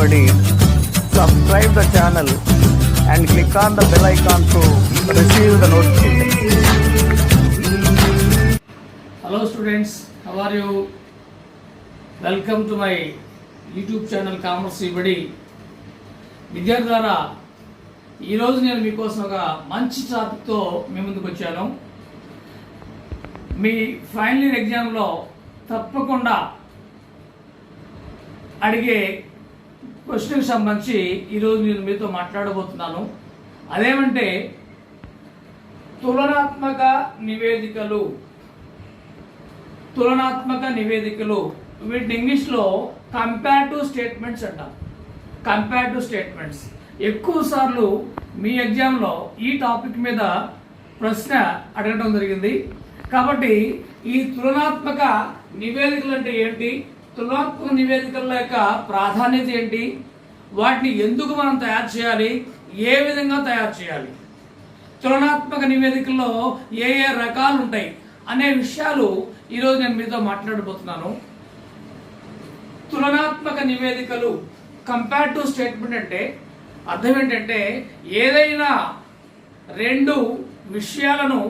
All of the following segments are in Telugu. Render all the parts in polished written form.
Sibadi. Subscribe the channel and click on the bell icon to receive the notification. Hello students, how are you? Welcome to my YouTube channel Commerce Sibadi. విద్యార్థులారా, ఈరోజు నేను మీకోసం ఒక మంచి టాపిక్తో మీ ముందుకు వచ్చాను. మీ ఫైనల్ ఇయర్ ఎగ్జామ్లో తప్పకుండా అడిగే క్వశ్చన్కి సంబంధించి ఈరోజు నేను మీతో మాట్లాడబోతున్నాను. అదేమంటే తులనాత్మక నివేదికలు. వీటిని ఇంగ్లీష్లో కంపారిటివ్ స్టేట్మెంట్స్ అంటాం. కంపారిటివ్ స్టేట్మెంట్స్ ఎక్కువ సార్లు మీ ఎగ్జామ్లో ఈ టాపిక్ మీద ప్రశ్న అడగడం జరిగింది. కాబట్టి ఈ తులనాత్మక నివేదికలు అంటే ఏంటి, తులనాత్మక నివేదికల యొక్క ప్రాధాన్యత ఏంటి, వాటిని ఎందుకు మనం తయారు చేయాలి, ఏ విధంగా తయారు చేయాలి, తులనాత్మక నివేదికల్లో ఏ ఏ రకాలు ఉంటాయి అనే విషయాలు ఈరోజు నేను మీతో మాట్లాడబోతున్నాను. తులనాత్మక నివేదికలు, కంపారిటివ్ స్టేట్మెంట్ అంటే అర్థం ఏంటంటే ఏదైనా రెండు విషయాలను,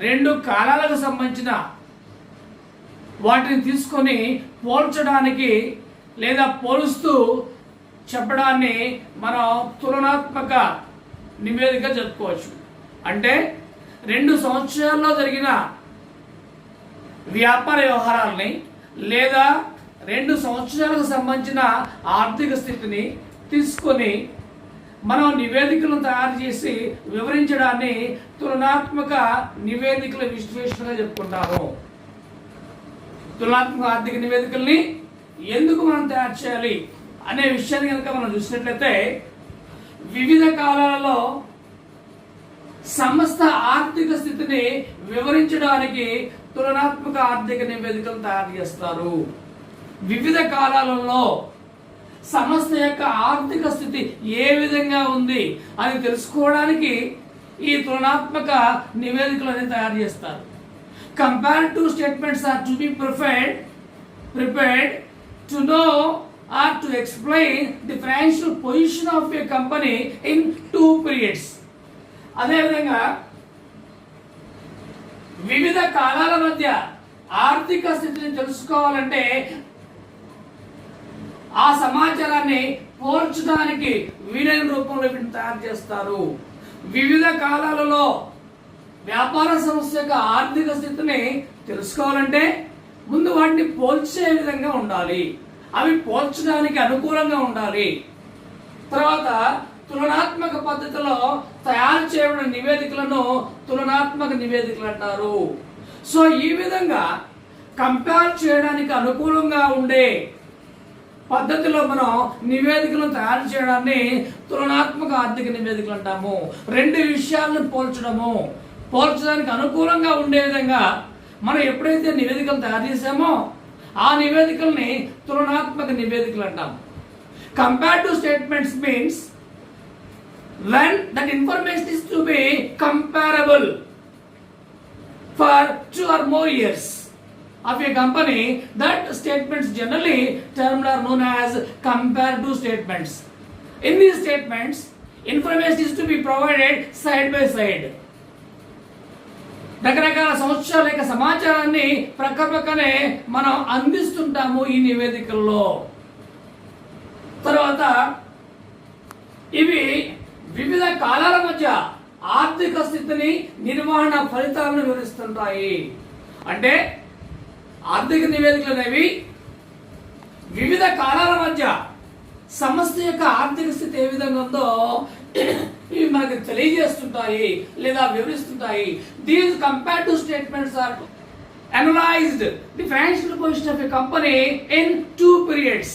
రెండు కాలాలకు సంబంధించిన వాటిని తీసుకొని పోల్చడానికి లేదా పోలుస్తూ చెప్పడాన్ని మనం తులనాత్మక నివేదిక చెప్పుకోవచ్చు. అంటే 2 సంవత్సరాల్లో జరిగిన వ్యాపార వ్యవహారాలని లేదా 2 సంవత్సరాలకు సంబంధించిన ఆర్థిక స్థితిని తీసుకొని మనం నివేదికలను తయారు చేసి వివరించడాన్ని తులనాత్మక నివేదికల విశ్లేషణగా చెప్పుకుంటాము. తులనాత్మక ఆర్థిక నివేదికల్ని ఎందుకు మనం తయారు చేయాలి అనే విషయాన్ని కనుక మనం చూసినట్లయితే, వివిధ కాలాలలో సంస్థ ఆర్థిక స్థితిని వివరించడానికి తులనాత్మక ఆర్థిక నివేదికలు తయారు చేస్తారు. వివిధ కాలాలలో సంస్థ యొక్క ఆర్థిక స్థితి ఏ విధంగా ఉంది అని తెలుసుకోవడానికి ఈ తులనాత్మక నివేదికలు అనేది తయారు చేస్తారు. Comparative statements are to be prepared to know or to explain the financial position of a company in 2 periods. అదేవిధంగా వివిధ కాలాల మధ్య ఆర్థిక స్థితిని తెలుసుకోవాలంటే ఆ సమాచారాన్ని పోల్చడానికి వీలైన రూపంలో వీటిని తయారు చేస్తారు. వివిధ కాలాలలో వ్యాపార సంస్థ యొక్క ఆర్థిక స్థితిని తెలుసుకోవాలంటే ముందు వాటిని పోల్చే విధంగా ఉండాలి, అవి పోల్చడానికి అనుకూలంగా ఉండాలి. తర్వాత తులనాత్మక పద్ధతిలో తయారు చేయబడిన నివేదికలను తులనాత్మక నివేదికలు అంటారు. సో ఈ విధంగా కంపేర్ చేయడానికి అనుకూలంగా ఉండే పద్ధతిలో మనం నివేదికలను తయారు చేయడాన్ని తులనాత్మక ఆర్థిక నివేదికలు అంటాము. 2 విషయాలను పోల్చడానికి అనుకూలంగా ఉండే విధంగా మనం ఎప్పుడైతే నివేదికలు తయారు చేసామో ఆ నివేదికల్ని తులనాత్మక నివేదికలు అంటాము. Comparative statements means when that information is to be comparable for 2 or more years of a company, that statements generally termed are known as comparative statements. In these statements, information is to be provided side by side. రకరకాల సంవత్సరాల యొక్క సమాచారాన్ని ప్రక్కనే మనం అందిస్తుంటాము ఈ నివేదికల్లో. తర్వాత ఇవి వివిధ కాలాల మధ్య ఆర్థిక స్థితిని, నిర్వహణ ఫలితాలను వివరిస్తుంటాయి. అంటే ఆర్థిక నివేదికలు అనేవి వివిధ కాలాల మధ్య సంస్థ యొక్క ఆర్థిక స్థితి ఏ విధంగా ఉందో ఇవి మనకు తెలియజేస్తుంటాయి లేదా వివరిస్తుంటాయి. These comparative statements are analysed the financial position of a company in 2 periods.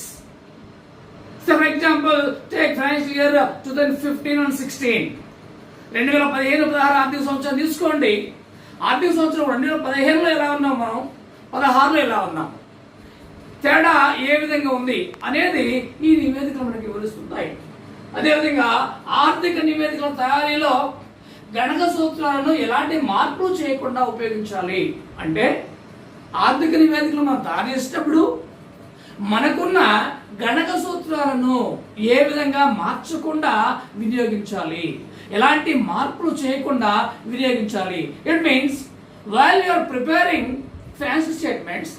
So for example, take financial year 2015 and 16. 2015-16 ఆర్థిక సంవత్సరం తీసుకోండి. ఆర్థిక సంవత్సరం 2015లో ఎలా ఉన్నాం, మనం 16లో ఎలా ఉన్నాం, తేడా ఏ విధంగా ఉంది అనేది ఈ నివేదికలు మనకి వివరిస్తుంటాయి. అదేవిధంగా ఆర్థిక నివేదికల తయారీలో గణక సూత్రాలను ఎలాంటి మార్పులు చేయకుండా ఉపయోగించాలి. అంటే ఆర్థిక నివేదికలు మనం తయారు చేసేటప్పుడు మనకున్న గణక సూత్రాలను ఏ విధంగా మార్చకుండా వినియోగించాలి, ఎలాంటి మార్పులు చేయకుండా వినియోగించాలి. It means while you are preparing financial statements,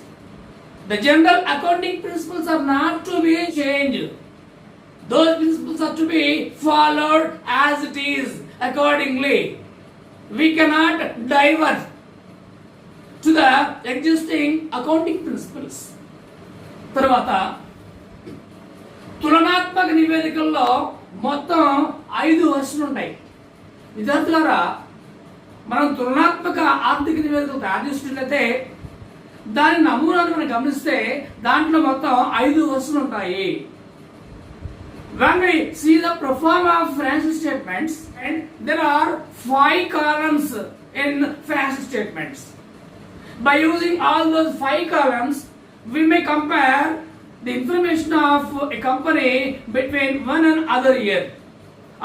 the general accounting principles are not to be changed. Those principles are to be followed as it is accordingly. We cannot divert to the existing accounting principles. తర్వాత తులనాత్మక నివేదికల్లో మొత్తం 5 వర్షాలు ఉంటాయి. విద్యార్థులారా, మనం తులనాత్మక ఆర్థిక నివేదికలు తయారు చేసినట్లయితే దాని నమూనాను మనం గమనిస్తే దాంట్లో మొత్తం 5 వర్షాలు ఉంటాయి. When we see the pro forma of financial statements, and there are 5 columns in financial statements. By using all those 5 columns, we may compare the information of a company between one and other year,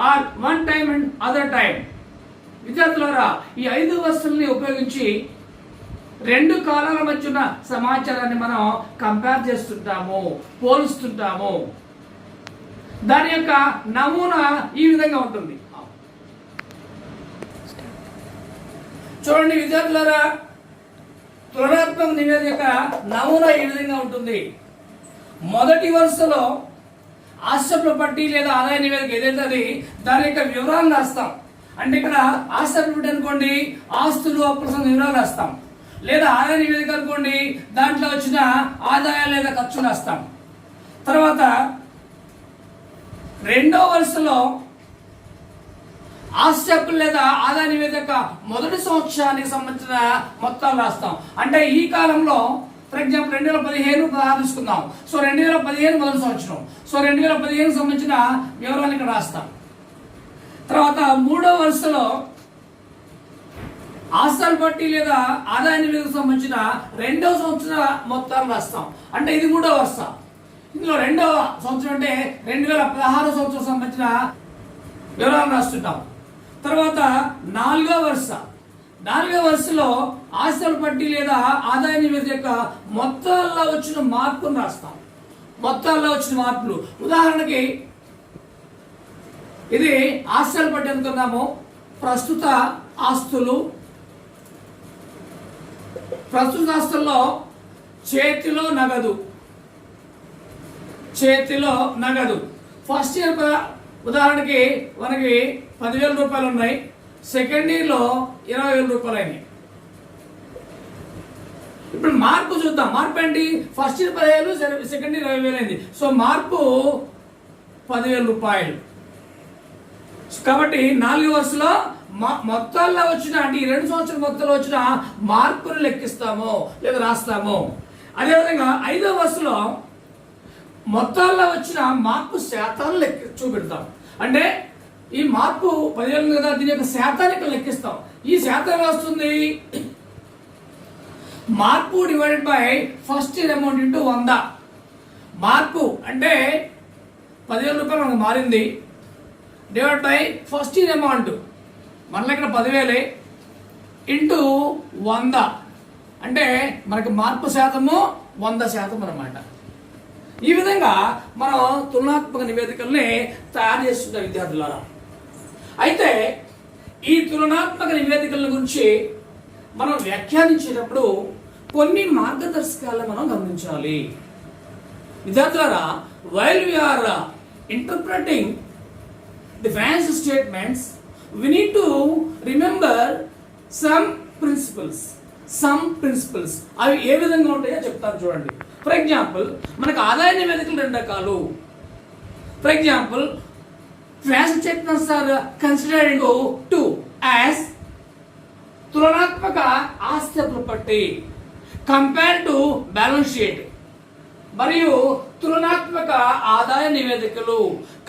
or one time and other time. విద్యార్థులారా, ఈ 5 వర్షాలని ఉపయోగించి 2 కాలాల మధ్య ఉన్న సమాచారాన్ని మనం కంపేర్ చేస్తుంటాము, పోలుస్తుంటాము. దాని యొక్క నమూనా ఈ విధంగా ఉంటుంది. చూడండి విద్యార్థులారా, తులనాత్మక నివేదిక నమూనా ఈ విధంగా ఉంటుంది. మొదటి వరుసలో ఆస్తి పట్టి లేదా ఆదాయ నివేదిక ఏదైతే అది దాని యొక్క వివరాలు రాస్తాం. అంటే ఇక్కడ ఆస్తి పట్టి అనుకోండి, ఆస్తులు అప్పుల వివరాలు రాస్తాం. లేదా ఆదాయ నివేదిక అనుకోండి, దాంట్లో వచ్చిన ఆదాయాలు లేదా ఖర్చులు రాస్తాం. తర్వాత రెండో వరుసలో ఆస్తి అప్పులు లేదా ఆదాయ నివేదిక మొదటి సంవత్సరానికి సంబంధించిన మొత్తాలు రాస్తాం. అంటే ఈ కాలంలో ఫర్ ఎగ్జాంపుల్ 2015-16 తీసుకుందాం. సో 2015 మొదటి సంవత్సరం. సో 2015 సంబంధించిన వివరాలు ఇక్కడ రాస్తాం. తర్వాత మూడో వరుసలో ఆస్తుల పట్టి లేదా ఆదాయ నివేదికకు సంబంధించిన రెండవ సంవత్సర మొత్తాలు రాస్తాం. అంటే ఇది మూడో వరుస. ఇందులో రెండవ సంవత్సరం అంటే 2016 సంవత్సరం సంబంధించిన వివరాలు రాస్తుంటాం. తర్వాత నాలుగో వరుసలో ఆస్తుల పట్టి లేదా ఆదాయ నివేదిక యొక్క మొత్తాల్లో వచ్చిన మార్పును రాస్తాం. మొత్తాల్లో వచ్చిన మార్పులు ఉదాహరణకి ఇది ఆస్తుల పట్టి అనుకున్నాము. ప్రస్తుత ఆస్తుల్లో చేతిలో నగదు ఫస్ట్ ఇయర్ ఉదాహరణకి మనకి 10,000 రూపాయలు ఉన్నాయి. సెకండ్ ఇయర్లో 20,000 రూపాయలు అయినాయి. ఇప్పుడు మార్పు చూద్దాం. మార్పు ఏంటి? ఫస్ట్ ఇయర్ 10,000, సెకండ్ ఇయర్ 20,000 అయింది. సో మార్పు 10,000 రూపాయలు. కాబట్టి 4వ వరుసలో మొత్తాల్లో వచ్చిన అంటే ఈ 2 సంవత్సరాల మొత్తంలో వచ్చిన మార్పును లెక్కిస్తాము లేదా రాస్తాము. అదేవిధంగా 5వ వరుసలో మొత్తాల్లో వచ్చిన మార్పు శాతాన్ని చూపెడతాం. అంటే ఈ మార్పు 10,000 కదా, దీని యొక్క శాతాన్ని ఇక్కడ లెక్కిస్తాం. ఈ శాతం వస్తుంది మార్పు divided by first year amount into 100. మార్పు అంటే 10,000 రూపాయలు మనకు మారింది, divide by first year amount మనలో ఇక్కడ 10,000 ఇంటూ 100 అంటే మనకి మార్పు శాతము 100% అన్నమాట. ఈ విధంగా మనం తులనాత్మక నివేదికల్ని తయారు చేస్తున్న విద్యార్థులారా. అయితే ఈ తులనాత్మక నివేదికల గురించి మనం వ్యాఖ్యానించేటప్పుడు కొన్ని మార్గదర్శకాలను మనం గమనించాలి. విద్యార్థులారా, while we are interpreting the financial statements we need to remember some principles. అవి ఏ విధంగా ఉంటాయో చెప్తాను చూడండి. ఫర్ ఎగ్జాంపుల్ మనకు ఆదాయ నివేదికలు 2 రకాలు. For example financial statements are considered to as తులనాత్మక ఆస్తి పట్టి కంపేర్ టు బ్యాలెన్స్ షీట్, మరియు తులనాత్మక ఆదాయ నివేదికలు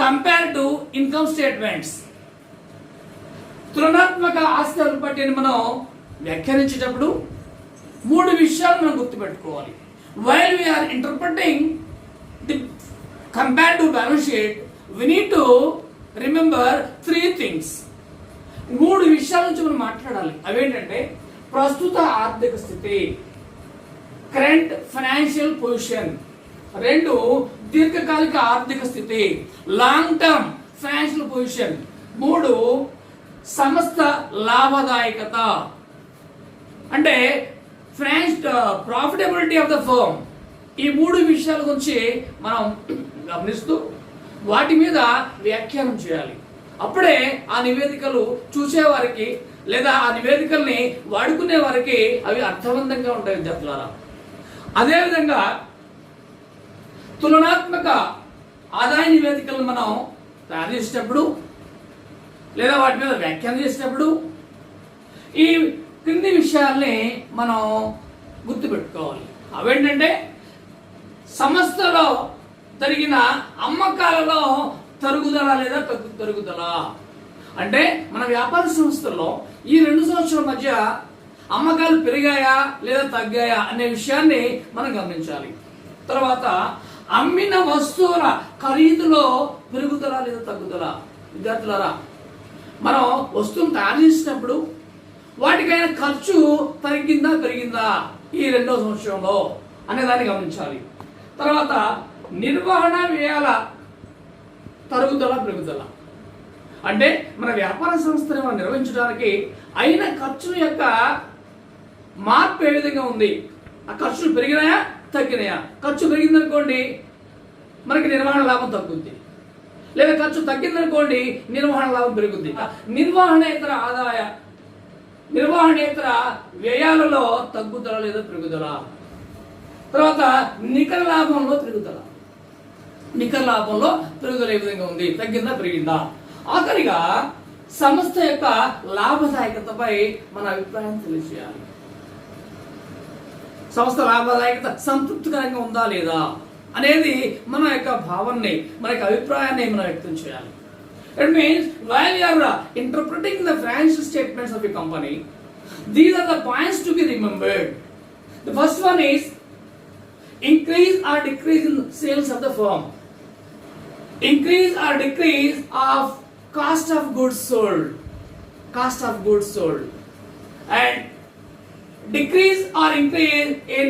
కంపేర్ టు ఇన్కమ్ స్టేట్మెంట్స్. తులనాత్మక ఆస్తి పట్టిని మనం వ్యాఖ్యానించేటప్పుడు 3 విషయాలు మనం గుర్తుపెట్టుకోవాలి. While we are interpreting the compared to balance sheet, we need to remember 3 things. 3 విషయాల నుంచి మనం మాట్లాడాలి. అవేంటంటే ప్రస్తుత ఆర్థిక స్థితి, కరెంట్ ఫైనాన్షియల్ పొజిషన్, 2 దీర్ఘకాలిక ఆర్థిక స్థితి, లాంగ్ టర్మ్ ఫైనాన్షియల్ పొజిషన్. 3 సంస్థ లాభదాయకత, అంటే ప్రాఫిటబిలిటీ ఆఫ్ ద ఫర్మ్. ఈ 3 విషయాల గురించి మనం గమనిస్తూ వాటి మీద వ్యాఖ్యానం చేయాలి. అప్పుడే ఆ నివేదికలు చూసేవారికి లేదా ఆ నివేదికల్ని వాడుకునే వారికి అవి అర్థవంతంగా ఉంటాయి విద్యార్థులారా. అదేవిధంగా తులనాత్మక ఆదాయ నివేదికలను మనం తయారు చేసేటప్పుడు లేదా వాటి మీద వ్యాఖ్యానం చేసేటప్పుడు ఈ క్రింది విషయాల్ని మనం గుర్తుపెట్టుకోవాలి. అవేంటంటే సంస్థలో జరిగిన అమ్మకాలలో తరుగుదల లేదా తరుగుదల, అంటే మన వ్యాపార సంస్థల్లో ఈ 2 సంవత్సరాల మధ్య అమ్మకాలు పెరిగాయా లేదా తగ్గాయా అనే విషయాన్ని మనం గమనించాలి. తర్వాత అమ్మిన వస్తువుల ఖరీదులో పెరుగుదల లేదా తగ్గుదల. విద్యార్థులారా, మనం వస్తువును తయారు చేసినప్పుడు వాటికైనా ఖర్చు తగ్గిందా పెరిగిందా ఈ 2వ సంవత్సరంలో అనే దాన్ని గమనించాలి. తర్వాత నిర్వహణ వ్యయాల తరుగుదల పెరుగుదల, అంటే మన వ్యాపార సంస్థను మనం నిర్వహించడానికి అయిన ఖర్చుల యొక్క మార్పు ఏ విధంగా ఉంది, ఆ ఖర్చులు పెరిగినాయా తగ్గినాయా. ఖర్చు పెరిగిందనుకోండి మనకి నిర్వహణ లాభం తగ్గుద్ది, లేదా ఖర్చు తగ్గిందనుకోండి నిర్వహణ లాభం పెరుగుద్ది. నిర్వహణేతర వ్యయాలలో తగ్గుదల లేదా పెరుగుదల. తర్వాత నికర లాభంలో పెరుగుదల ఏ విధంగా ఉంది, తగ్గిందా పెరిగిందా. ఆఖరిగా సంస్థ యొక్క లాభదాయకతపై మన అభిప్రాయం తెలియజేయాలి. సంస్థ లాభదాయకత సంతృప్తికరంగా ఉందా లేదా అనేది మన యొక్క భావాన్ని, మన యొక్క అభిప్రాయాన్ని మనం వ్యక్తం చేయాలి. It means while you are interpreting the financial statements of a company, these are the points to be remembered. The first one is increase or decrease in sales of the firm, increase or decrease of cost of goods sold, and decrease or increase in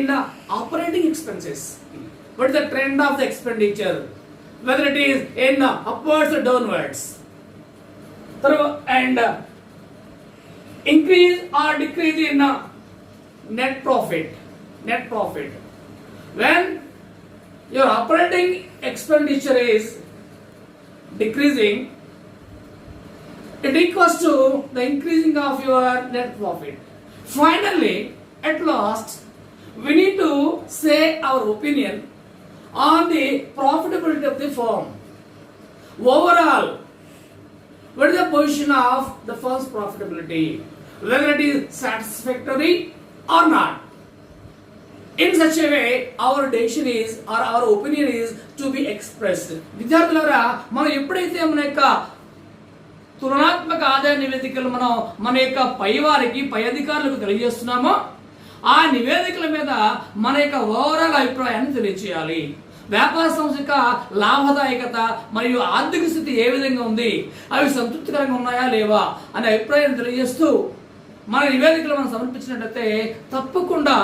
operating expenses. What is the trend of the expenditure, whether it is in upwards or downwards, and increase or decrease in net profit. When your operating expenditure is decreasing, it equals to the increasing of your net profit. Finally, at last, we need to say our opinion on the profitability of the firm. Overall, what is the position of the firm's profitability, whether it is satisfactory or not. In such a way, our decision is or our opinion is to be expressed. విద్యార్థులారా, మనం ఎప్పుడైతే మన యొక్క తులనాత్మక ఆదాయ నివేదికలు మనం మన యొక్క పై అధికారులకు తెలియజేస్తున్నామో ఆ నివేదికల మీద మన యొక్క ఓవరాల్ అభిప్రాయాన్ని తెలియజేయాలి. వ్యాపార సంస్థ యొక్క లాభదాయకత మరియు ఆర్థిక స్థితి ఏ విధంగా ఉంది, అవి సంతృప్తికరంగా ఉన్నాయా లేవా అనే అభిప్రాయాన్ని తెలియజేస్తూ మన నివేదికలు మనం సమర్పించినట్లయితే తప్పకుండా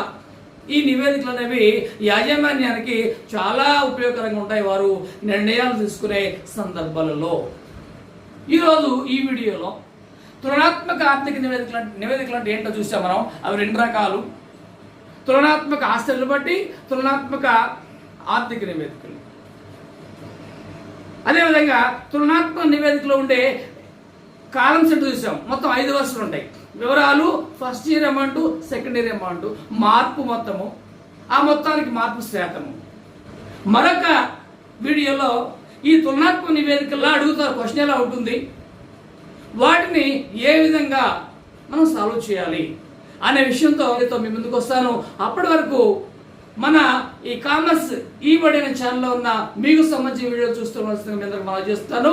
ఈ నివేదికలు అనేవి యాజమాన్యానికి చాలా ఉపయోగకరంగా ఉంటాయి, వారు నిర్ణయాలు తీసుకునే సందర్భాలలో. ఈరోజు ఈ వీడియోలో తులనాత్మక ఆర్థిక నివేదికలు అంటే ఏంటో చూసాం మనం. అవి 2 రకాలు: తులనాత్మక ఆస్తులను బట్టి తులనాత్మక ఆర్థిక నివేదికలు. అదేవిధంగా తులనాత్మక నివేదికలో ఉండే కాలమ్స్ ఏంటో చూసాం. మొత్తం 5 వరుసలు ఉంటాయి. వివరాలు, first year amount, second year amount, మార్పు మొత్తము, ఆ మొత్తానికి మార్పు శాతము. మరొక వీడియోలో ఈ తులనాత్మక నివేదికల్లో అడుగుతారు క్వశ్చన్ ఎలా ఉంటుంది, వాటిని ఏ విధంగా మనం సాల్వ్ చేయాలి అనే విషయంతో మీ ముందుకు వస్తాను. అప్పటి వరకు మన ఈ కామర్స్ ఈ బడి అనే ఛానల్లో ఉన్న మీకు సంబంధించిన వీడియో చూస్తూ మనం చేస్తాను.